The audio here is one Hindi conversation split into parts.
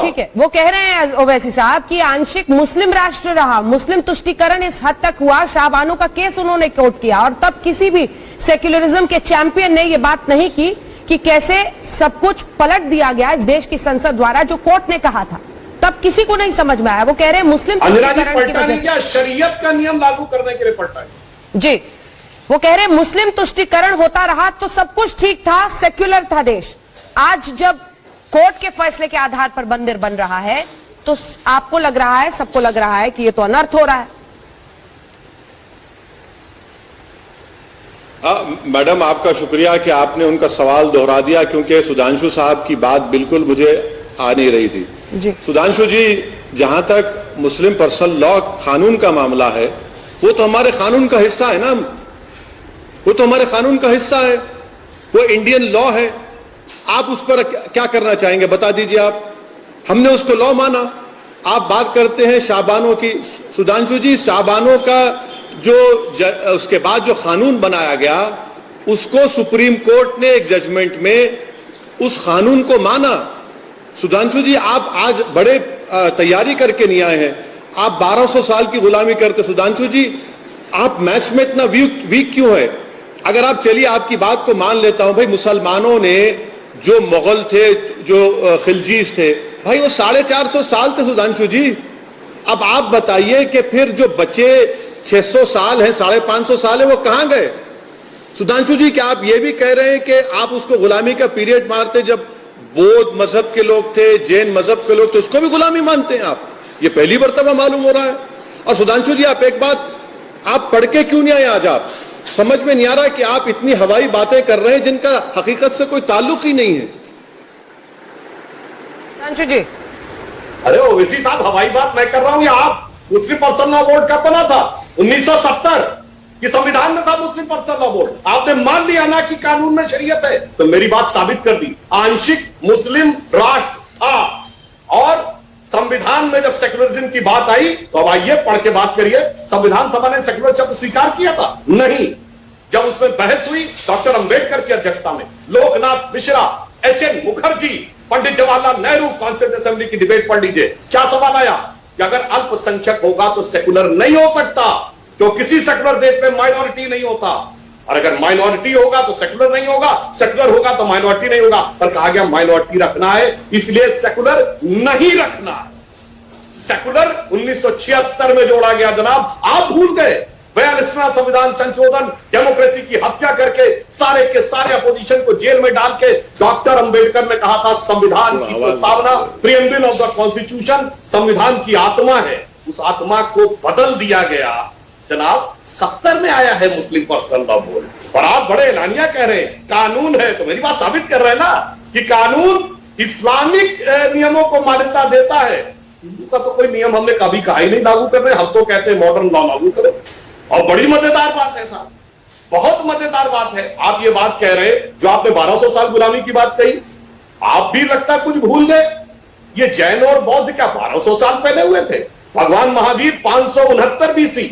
ठीक है, वो कह रहे हैं ओवैसी साहब कि आंशिक मुस्लिम राष्ट्र रहा, मुस्लिम तुष्टीकरण इस हद तक हुआ, शाहबानो का केस उन्होंने कोट किया और तब किसी भी सेक्युलरिज्म के चैंपियन ने ये बात नहीं की कि कैसे सब कुछ पलट दिया गया इस देश की संसद द्वारा, जो कोर्ट ने कहा था, तब किसी को नहीं समझ में आया। वो कह रहे हैं मुस्लिम तुष्टीकरण की वजह से शरीयत का नियम लागू करने के लिए पड़ता है जी, वो कह रहे हैं मुस्लिम तुष्टीकरण होता रहा तो सब कुछ ठीक था, सेक्युलर था देश। आज जब कोर्ट के फैसले के आधार पर मंदिर बन रहा है तो आपको लग रहा है, सबको लग रहा है कि ये तो अनर्थ हो रहा है। मैडम, आपका शुक्रिया कि आपने उनका सवाल दोहरा दिया, क्योंकि सुधांशु साहब की बात बिल्कुल मुझे आ नहीं रही थी जी। सुधांशु जी, जहां तक मुस्लिम पर्सनल लॉ कानून का मामला है, वो तो हमारे कानून का हिस्सा है ना, वो तो हमारे कानून का हिस्सा है, वो इंडियन लॉ है। आप उस पर क्या करना चाहेंगे, बता दीजिए आप। हमने उसको लॉ माना। आप बात करते हैं शाहबानो की। सुधांशु जी, शाहबानो का जो उसके बाद जो कानून बनाया गया, उसको सुप्रीम कोर्ट ने एक जजमेंट में उस कानून को माना। सुधांशु जी, आप आज बड़े तैयारी करके नहीं आए हैं, आप 1200 साल की गुलामी करते। सुधांशु जी, आप मैथ्स में इतना वीक क्यों है? अगर आप, चलिए आपकी बात को मान लेता हूं, भाई मुसलमानों ने जो मुगल थे, जो खिलजीज थे, भाई वो 450 साल थे सुधांशु जी। अब आप बताइए कि फिर जो बचे 600 साल है, 550 साल है, वो कहां गए? सुधांशु जी, क्या आप ये भी कह रहे हैं कि आप उसको गुलामी का पीरियड मानते? जब बौद्ध मजहब के लोग थे, जैन मजहब के लोग थे, उसको भी गुलामी मानते हैं आप? ये पहली मर्तबा मालूम हो रहा है। और सुधांशु जी, आप एक बात, आप पढ़ के क्यों नहीं आए आज? आप समझ में नहीं आ रहा कि आप इतनी हवाई बातें कर रहे हैं जिनका हकीकत से कोई ताल्लुक ही नहीं है। सुधांशु जी, अरे ओवैसी साहब, हवाई बात मैं कर रहा हूं या आप? मुस्लिम पर्सनल लॉ बोर्ड कब बना था? 1970 की संविधान में था मुस्लिम पर्सनल लॉ बोर्ड। आपने मान लिया ना कि कानून में शरीयत है, तो मेरी बात साबित कर दी। आंशिक मुस्लिम राष्ट्र था और संविधान में जब सेक्युलरिज्म की बात आई तो अब आइए पढ़ के बात करिए। संविधान सभा ने सेक्युलर शब्द स्वीकार किया था? नहीं। जब उसमें बहस हुई डॉक्टर अंबेडकर की अध्यक्षता में, Loknath Mishra, H.N.. Mukherjee, Pandit Jawaharlal Nehru, constituent assembly की डिबेट पढ़ लीजिए। क्या सवाल आया कि अगर अल्पसंख्यक होगा तो सेक्युलर नहीं हो सकता, क्यों किसी सेक्युलर देश में माइनॉरिटी नहीं होता, और अगर माइनॉरिटी होगा तो सेक्युलर नहीं होगा, सेक्युलर होगा तो माइनॉरिटी नहीं होगा। पर कहा गया माइनॉरिटी रखना है, इसलिए सेक्युलर नहीं रखना है। सेक्युलर 1976 में जोड़ा गया जनाब, आप भूल गए। 42वां संविधान संशोधन, डेमोक्रेसी की हत्या करके सारे के सारे अपोजिशन को जेल में डाल के डॉक्टर अंबेडकर ने कहा था संविधान की प्रस्तावना, प्रीएम्बल ऑफ द कॉन्स्टिट्यूशन, संविधान की आत्मा है। उस आत्मा को बदल दिया गया जनाब। 70 में आया है मुस्लिम पर्सनल लॉ बोर्ड, और आप बड़े एलानिया कह रहे हैं कानून है। तो मेरी बात साबित कर रहे हैं ना कि कानून इस्लामिक नियमों को मान्यता देता है। हिंदू का तो कोई नियम हमने कभी कहा ही नहीं लागू कर रहे, हम तो कहते हैं मॉडर्न लॉ लागू करें। और बड़ी मजेदार बात है साहब, बहुत मजेदार बात है, आप ये बात कह रहे जो आपने 1200 साल गुलामी की बात कही, आप भी लगता कुछ भूल गए। ये जैन और बौद्ध क्या 1200 साल पहले हुए थे? भगवान महावीर 569 BC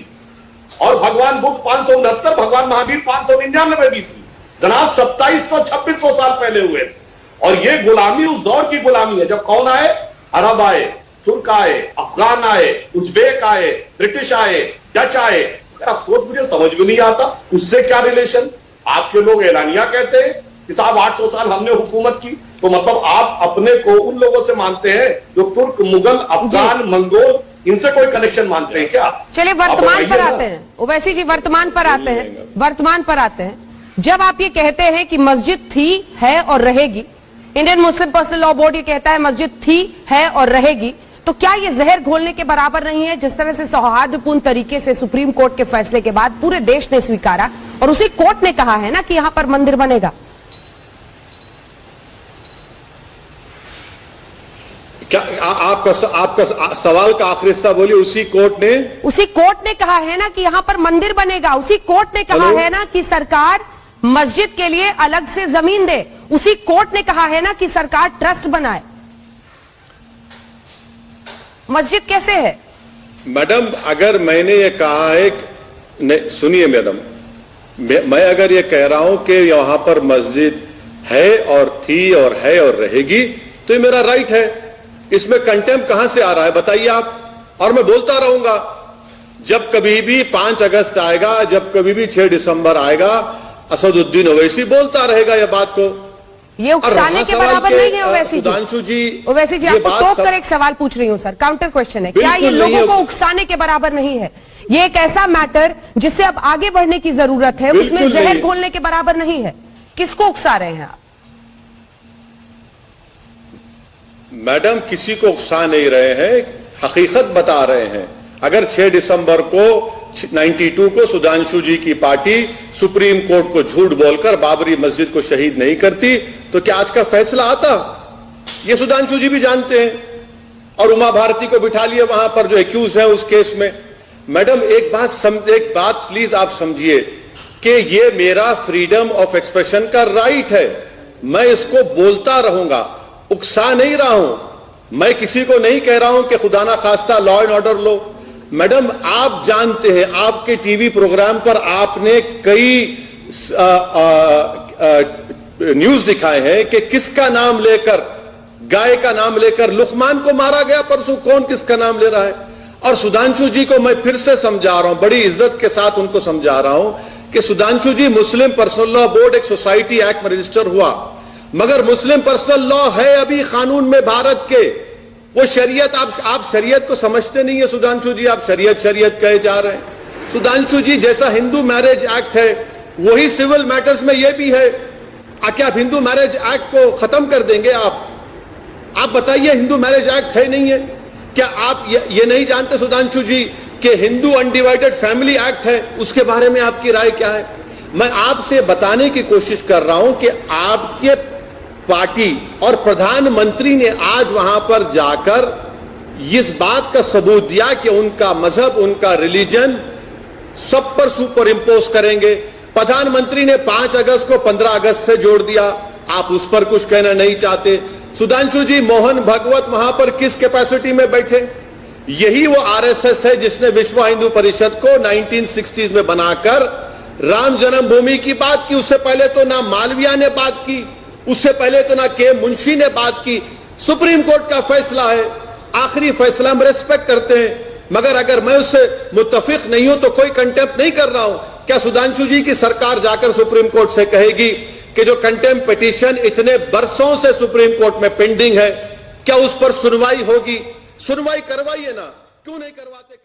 और भगवान बुद्ध 569, भगवान महावीर 599 BC। जनाब 2700-2600 साल पहले हुए थे। और ये गुलामी उस दौर की गुलामी है जब कौन आए? अरब आए, तुर्क आए, अफगान आए, उज्बेक आए, ब्रिटिश आए, डच आए। आप सोच, मुझे समझ में नहीं आता उससे क्या रिलेशन। आपके लोग एलानिया कहते हैं कि साहब 800 साल हमने हुकूमत की, तो मतलब आप अपने को उन लोगों से मानते हैं जो तुर्क, मुगल, अफगान, मंगोल, इनसे कोई कनेक्शन मानते हैं क्या? चलिए वर्तमान पर आते हैं ओवैसी जी, वर्तमान पर आते हैं, वर्तमान पर आते हैं। जब आप ये कहते हैं कि मस्जिद थी, है और रहेगी, Indian Muslim personal law board ये कहता है मस्जिद थी, है और रहेगी, तो क्या ये जहर घोलने के बराबर नहीं है? जिस तरह से सौहार्दपूर्ण तरीके से सुप्रीम कोर्ट के फैसले के बाद पूरे देश ने स्वीकारा और उसी कोर्ट ने कहा है ना कि यहां पर मंदिर बनेगा। क्या आपका सवाल का आखिरी हिस्सा बोलिए। उसी कोर्ट ने कहा है ना कि यहां पर मंदिर बनेगा। उसी कोर्ट ने कहा है ना कि सरकार मस्जिद के लिए अलग से जमीन दे। उसी कोर्ट ने कहा है ना कि सरकार ट्रस्ट बनाए। मस्जिद कैसे है? मैडम, अगर मैंने ये कहा है, सुनिए मैडम, मैं अगर ये कह रहा हूं कि यहां पर मस्जिद है और थी और है और रहेगी, तो ये मेरा राइट है। इसमें कंटेम्प्ट कहां से आ रहा है बताइए आप। और मैं बोलता रहूंगा, जब कभी भी 5 अगस्त आएगा, जब कभी भी 6 दिसंबर आएगा, असदुद्दीन ओवैसी बोलता रहेगा यह बात को। ये उकसाने के बराबर नहीं है ओवैसी जी। ओवैसी जी, आपको टोक कर एक सवाल पूछ रही हूं सर, काउंटर क्वेश्चन है, क्या ये लोगों को उकसाने के बराबर नहीं है? ये एक ऐसा मैटर जिससे अब आगे बढ़ने की जरूरत है, उसमें जहर घोलने के बराबर नहीं है। किसको उकसा रहे हैं आप? मैडम, किसी को उकसा नहीं रहे हैं, हकीकत बता रहे हैं। अगर 6 दिसंबर को 92 को सुधांशु जी की पार्टी सुप्रीम कोर्ट को झूठ बोलकर बाबरी मस्जिद को शहीद नहीं करती तो क्या आज का फैसला आता? ये सुधांशु जी भी जानते हैं। और उमा भारती को बिठा लिए वहां पर जो एक्यूज है उस केस में। मैडम, एक बात प्लीज आप समझिए कि ये मेरा फ्रीडम ऑफ एक्सप्रेशन का राइट है, मैं इसको बोलता रहूंगा, उकसा नहीं रहा हूं। मैं किसी को नहीं कह रहा हूं कि खुदा ना खास्ता लॉ एंड ऑर्डर लो। मैडम, आप जानते हैं, आपके टीवी प्रोग्राम पर आपने कई न्यूज दिखाए हैं कि किसका नाम लेकर, गाय का नाम लेकर लुकमान को मारा गया परसों। कौन किसका नाम ले रहा है? और सुधांशु जी को मैं फिर से समझा रहा हूं, बड़ी इज्जत के साथ उनको समझा रहा हूं कि सुधांशु जी, मुस्लिम पर्सनल लॉ बोर्ड एक सोसाइटी एक्ट में रजिस्टर हुआ, मगर मुस्लिम पर्सनल लॉ है अभी कानून में भारत के। वो शरीयत, आप शरीयत को समझते नहीं है सुधांशु जी, आप शरीयत कहे जा रहे हैं। सुधांशु जी, जैसा हिंदू मैरिज एक्ट है वही सिविल मैटर्स में ये भी है। क्या आप हिंदू मैरिज एक्ट को खत्म कर देंगे? आप बताइए, हिंदू मैरिज एक्ट है नहीं है? क्या आप ये नहीं जानते सुधांशु जी कि हिंदू अनडिवाइडेड फैमिली एक्ट है? उसके बारे में आपकी राय क्या है? मैं आपसे बताने की कोशिश कर रहा हूं कि आपके पार्टी और प्रधानमंत्री ने आज वहां पर जाकर इस बात का सबूत दिया कि उनका मजहब, उनका रिलीजन सब पर सुपर इंपोज करेंगे। प्रधानमंत्री ने 5 अगस्त को 15 अगस्त से जोड़ दिया, आप उस पर कुछ कहना नहीं चाहते। सुधांशु जी, मोहन भागवत वहां पर किस कैपेसिटी में बैठे? यही वो आरएसएस है जिसने विश्व हिंदू परिषद को 1960s में बनाकर राम जन्मभूमि की बात की। उससे पहले तो ना मालविया ने बात की, उससे पहले तो ना के मुंशी ने बात की। सुप्रीम कोर्ट का फैसला है, आखिरी फैसला हम रेस्पेक्ट करते हैं, मगर अगर मैं उससे मुत्तफिक नहीं हूं तो कोई कंटेम्प्ट नहीं कर रहा हूं। क्या सुधांशु जी की सरकार जाकर सुप्रीम कोर्ट से कहेगी कि जो कंटेम्प्ट पिटीशन इतने बरसों से सुप्रीम कोर्ट में पेंडिंग है, क्या उस पर सुनवाई होगी? सुनवाई करवाइए ना, क्यों नहीं करवाते?